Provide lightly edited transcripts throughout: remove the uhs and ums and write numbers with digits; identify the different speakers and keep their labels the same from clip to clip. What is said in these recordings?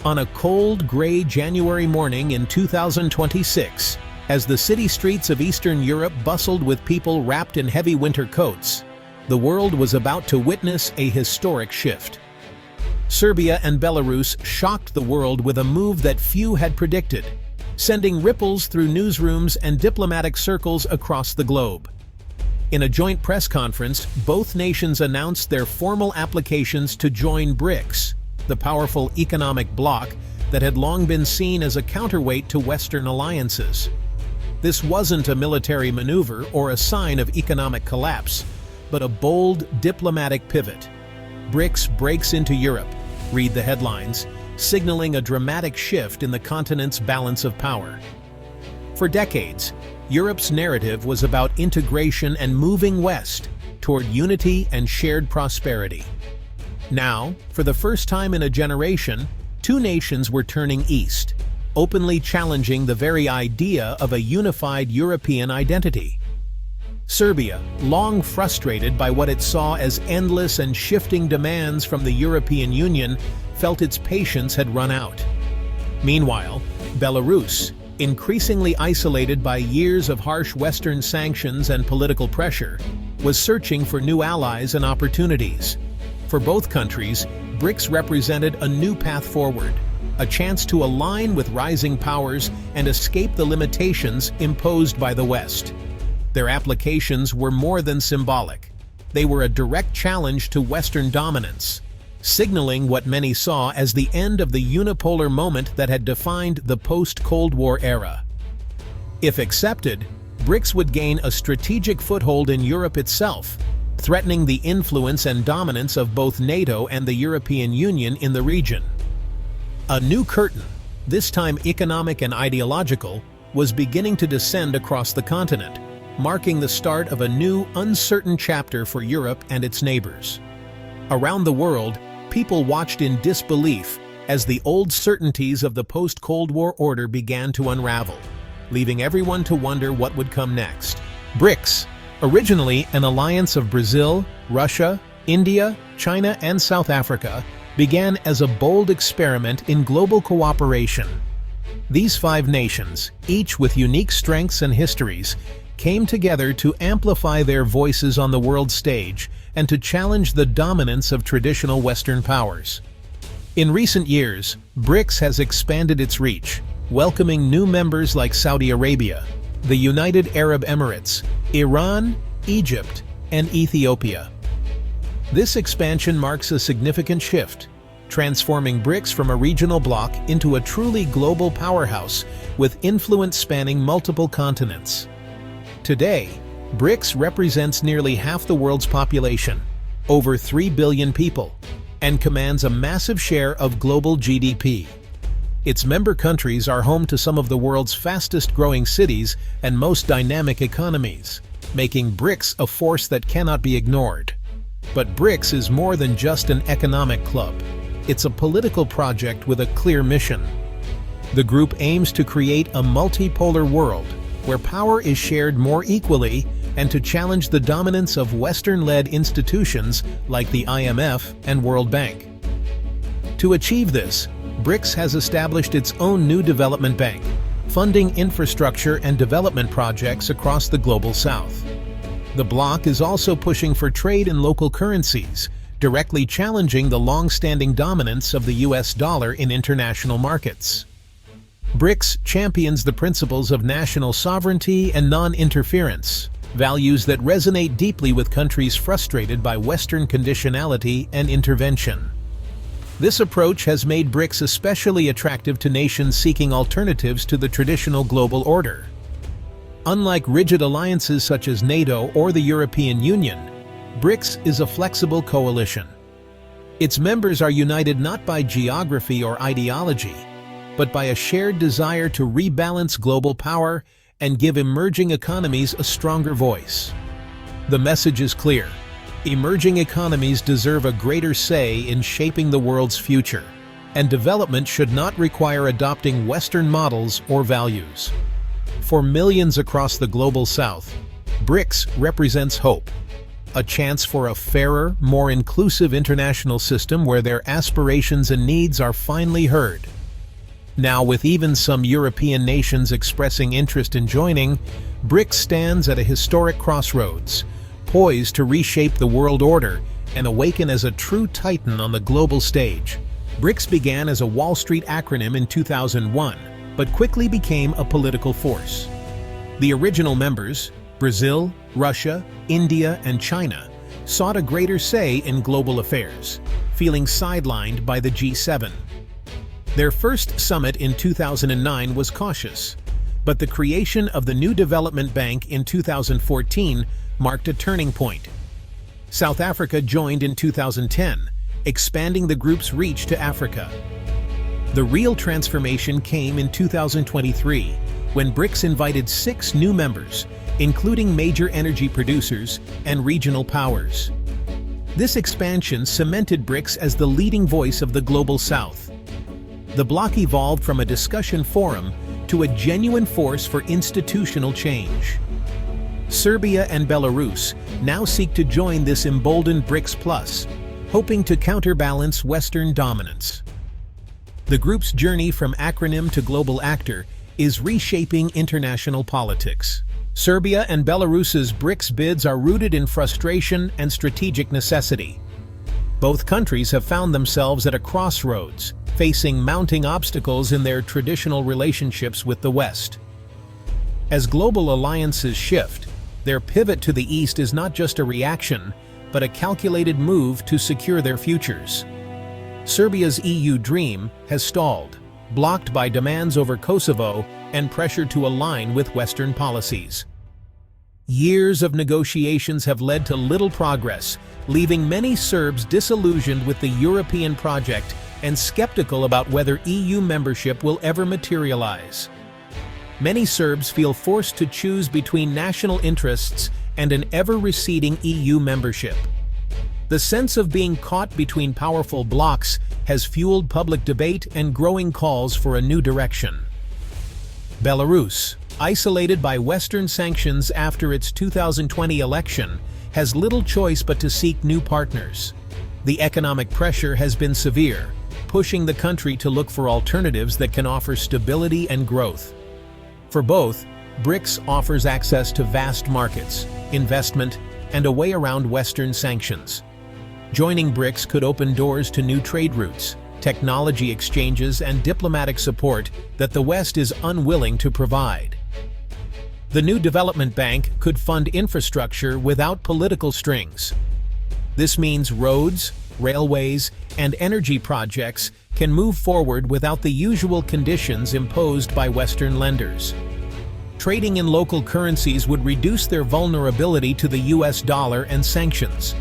Speaker 1: On a cold, gray January morning in 2026, as the city streets of Eastern Europe bustled with people wrapped in heavy winter coats, the world was about to witness a historic shift. Serbia and Belarus shocked the world with a move that few had predicted, sending ripples through newsrooms and diplomatic circles across the globe. In a joint press conference, both nations announced their formal applications to join BRICS, the powerful economic bloc that had long been seen as a counterweight to Western alliances. This wasn't a military maneuver or a sign of economic collapse, but a bold diplomatic pivot. BRICS breaks into Europe, read the headlines, signaling a dramatic shift in the continent's balance of power. For decades, Europe's narrative was about integration and moving west toward unity and shared prosperity. Now, for the first time in a generation, two nations were turning east, openly challenging the very idea of a unified European identity. Serbia, long frustrated by what it saw as endless and shifting demands from the European Union, felt its patience had run out. Meanwhile, Belarus, increasingly isolated by years of harsh Western sanctions and political pressure, was searching for new allies and opportunities. For both countries, BRICS represented a new path forward, a chance to align with rising powers and escape the limitations imposed by the West. Their applications were more than symbolic. They were a direct challenge to Western dominance, signaling what many saw as the end of the unipolar moment that had defined the post-Cold War era. If accepted, BRICS would gain a strategic foothold in Europe itself, threatening the influence and dominance of both NATO and the European Union in the region. A new curtain, this time economic and ideological, was beginning to descend across the continent, marking the start of a new, uncertain chapter for Europe and its neighbors. Around the world, people watched in disbelief as the old certainties of the post-Cold War order began to unravel, leaving everyone to wonder what would come next. BRICS, originally an alliance of Brazil, Russia, India, China, and South Africa, began as a bold experiment in global cooperation. These 5 nations, each with unique strengths and histories, came together to amplify their voices on the world stage and to challenge the dominance of traditional Western powers. In recent years, BRICS has expanded its reach, welcoming new members like Saudi Arabia, the United Arab Emirates, Iran, Egypt, and Ethiopia. This expansion marks a significant shift, transforming BRICS from a regional bloc into a truly global powerhouse with influence spanning multiple continents. Today, BRICS represents nearly half the world's population, over 3 billion people, and commands a massive share of global GDP. Its member countries are home to some of the world's fastest-growing cities and most dynamic economies, making BRICS a force that cannot be ignored. But BRICS is more than just an economic club. It's a political project with a clear mission. The group aims to create a multipolar world where power is shared more equally and to challenge the dominance of Western-led institutions like the IMF and World Bank. To achieve this, BRICS has established its own new development bank, funding infrastructure and development projects across the global south. The bloc is also pushing for trade in local currencies, directly challenging the long-standing dominance of the US dollar in international markets. BRICS champions the principles of national sovereignty and non-interference, values that resonate deeply with countries frustrated by Western conditionality and intervention. This approach has made BRICS especially attractive to nations seeking alternatives to the traditional global order. Unlike rigid alliances such as NATO or the European Union, BRICS is a flexible coalition. Its members are united not by geography or ideology, but by a shared desire to rebalance global power and give emerging economies a stronger voice. The message is clear. Emerging economies deserve a greater say in shaping the world's future, and development should not require adopting Western models or values. For millions across the global south, BRICS represents hope, a chance for a fairer, more inclusive international system where their aspirations and needs are finally heard. Now, with even some European nations expressing interest in joining, BRICS stands at a historic crossroads, poised to reshape the world order and awaken as a true titan on the global stage. BRICS began as a Wall Street acronym in 2001, but quickly became a political force. The original members, Brazil, Russia, India, and China, sought a greater say in global affairs, feeling sidelined by the G7. Their first summit in 2009 was cautious, but the creation of the new development bank in 2014 marked a turning point. South Africa joined in 2010, expanding the group's reach to Africa. The real transformation came in 2023, when BRICS invited 6 new members, including major energy producers and regional powers. This expansion cemented BRICS as the leading voice of the Global South. The bloc evolved from a discussion forum to a genuine force for institutional change. Serbia and Belarus now seek to join this emboldened BRICS Plus, hoping to counterbalance Western dominance. The group's journey from acronym to global actor is reshaping international politics. Serbia and Belarus's BRICS bids are rooted in frustration and strategic necessity. Both countries have found themselves at a crossroads, facing mounting obstacles in their traditional relationships with the West. As global alliances shift, their pivot to the East is not just a reaction, but a calculated move to secure their futures. Serbia's EU dream has stalled, blocked by demands over Kosovo and pressure to align with Western policies. Years of negotiations have led to little progress, leaving many Serbs disillusioned with the European project and skeptical about whether EU membership will ever materialize. Many Serbs feel forced to choose between national interests and an ever-receding EU membership. The sense of being caught between powerful blocs has fueled public debate and growing calls for a new direction. Belarus, isolated by Western sanctions after its 2020 election, has little choice but to seek new partners. The economic pressure has been severe, pushing the country to look for alternatives that can offer stability and growth. For both, BRICS offers access to vast markets, investment, and a way around Western sanctions. Joining BRICS could open doors to new trade routes, technology exchanges, and diplomatic support that the West is unwilling to provide. The new development bank could fund infrastructure without political strings. This means roads, railways, and energy projects can move forward without the usual conditions imposed by Western lenders. Trading in local currencies would reduce their vulnerability to the US dollar and sanctions.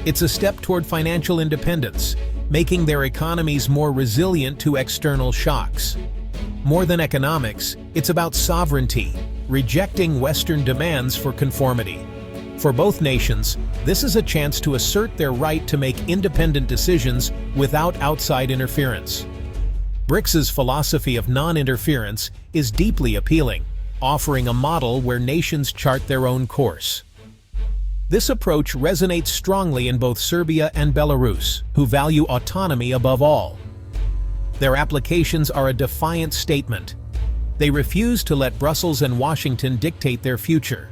Speaker 1: It's a step toward financial independence, making their economies more resilient to external shocks. More than economics, it's about sovereignty, rejecting Western demands for conformity. For both nations, this is a chance to assert their right to make independent decisions without outside interference. BRICS's philosophy of non-interference is deeply appealing, offering a model where nations chart their own course. This approach resonates strongly in both Serbia and Belarus, who value autonomy above all. Their applications are a defiant statement. They refuse to let Brussels and Washington dictate their future.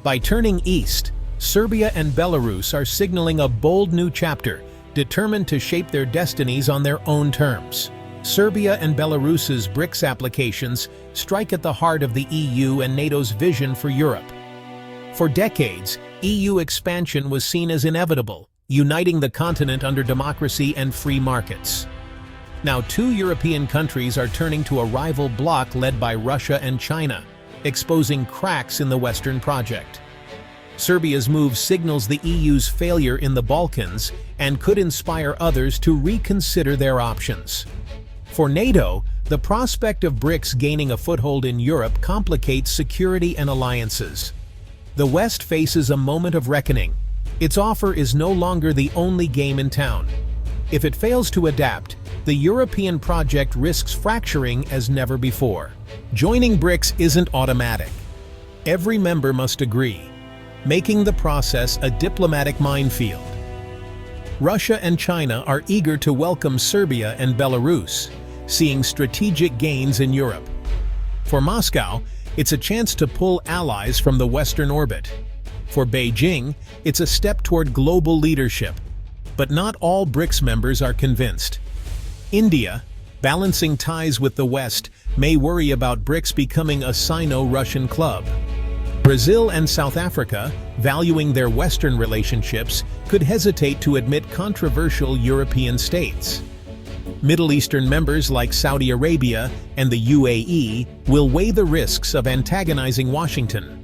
Speaker 1: By turning east, Serbia and Belarus are signaling a bold new chapter, determined to shape their destinies on their own terms. Serbia and Belarus's BRICS applications strike at the heart of the EU and NATO's vision for Europe. For decades, EU expansion was seen as inevitable, uniting the continent under democracy and free markets. Now 2 European countries are turning to a rival bloc led by Russia and China, exposing cracks in the Western project. Serbia's move signals the EU's failure in the Balkans and could inspire others to reconsider their options. For NATO, the prospect of BRICS gaining a foothold in Europe complicates security and alliances. The West faces a moment of reckoning. Its offer is no longer the only game in town. If it fails to adapt, the European project risks fracturing as never before. Joining BRICS isn't automatic. Every member must agree, making the process a diplomatic minefield. Russia and China are eager to welcome Serbia and Belarus, seeing strategic gains in Europe. For Moscow, it's a chance to pull allies from the Western orbit. For Beijing, it's a step toward global leadership. But not all BRICS members are convinced. India, balancing ties with the West, may worry about BRICS becoming a Sino-Russian club. Brazil and South Africa, valuing their Western relationships, could hesitate to admit controversial European states. Middle Eastern members like Saudi Arabia and the UAE will weigh the risks of antagonizing Washington.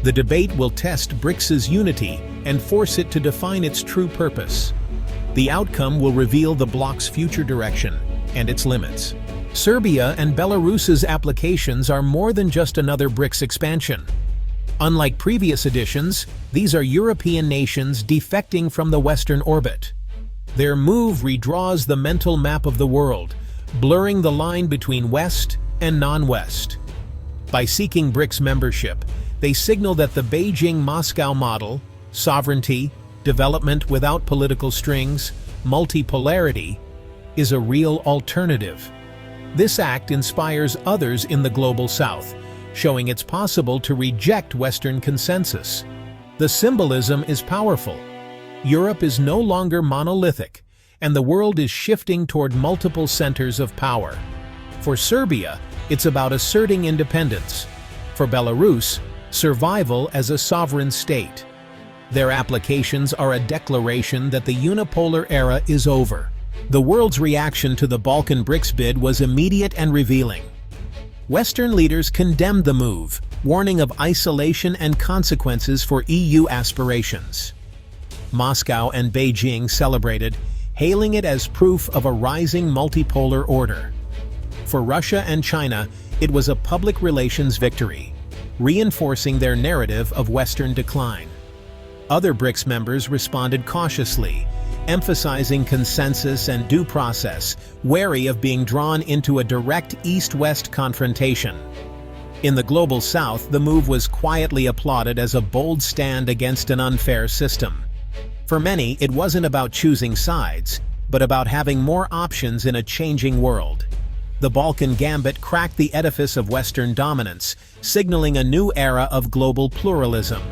Speaker 1: The debate will test BRICS's unity and force it to define its true purpose. The outcome will reveal the bloc's future direction and its limits. Serbia and Belarus's applications are more than just another BRICS expansion. Unlike previous editions, these are European nations defecting from the Western orbit. Their move redraws the mental map of the world, blurring the line between West and non-West. By seeking BRICS membership, they signal that the Beijing-Moscow model, sovereignty, development without political strings, multipolarity, is a real alternative. This act inspires others in the global South, showing it's possible to reject Western consensus. The symbolism is powerful. Europe is no longer monolithic, and the world is shifting toward multiple centers of power. For Serbia, it's about asserting independence. For Belarus, survival as a sovereign state. Their applications are a declaration that the unipolar era is over. The world's reaction to the Balkan BRICS bid was immediate and revealing. Western leaders condemned the move, warning of isolation and consequences for EU aspirations. Moscow and Beijing celebrated, hailing it as proof of a rising multipolar order. For Russia and China, it was a public relations victory, reinforcing their narrative of Western decline. Other BRICS members responded cautiously, emphasizing consensus and due process, wary of being drawn into a direct East-West confrontation. In the global South, the move was quietly applauded as a bold stand against an unfair system. For many, it wasn't about choosing sides, but about having more options in a changing world. The Balkan Gambit cracked the edifice of Western dominance, signaling a new era of global pluralism.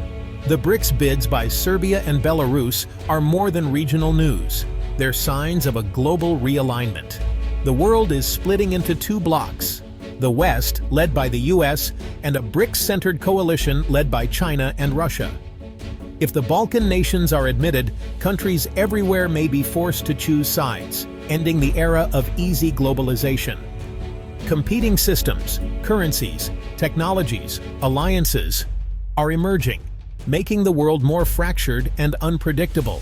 Speaker 1: The BRICS bids by Serbia and Belarus are more than regional news. They're signs of a global realignment. The world is splitting into two blocks: the West, led by the US, and a BRICS-centered coalition led by China and Russia. If the Balkan nations are admitted, countries everywhere may be forced to choose sides, ending the era of easy globalization. Competing systems, currencies, technologies, alliances are emerging, making the world more fractured and unpredictable.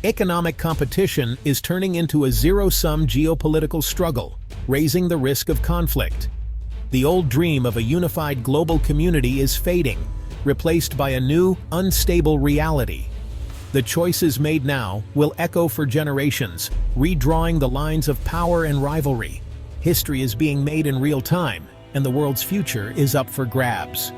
Speaker 1: Economic competition is turning into a zero-sum geopolitical struggle, raising the risk of conflict. The old dream of a unified global community is fading, replaced by a new, unstable reality. The choices made now will echo for generations, redrawing the lines of power and rivalry. History is being made in real time, and the world's future is up for grabs.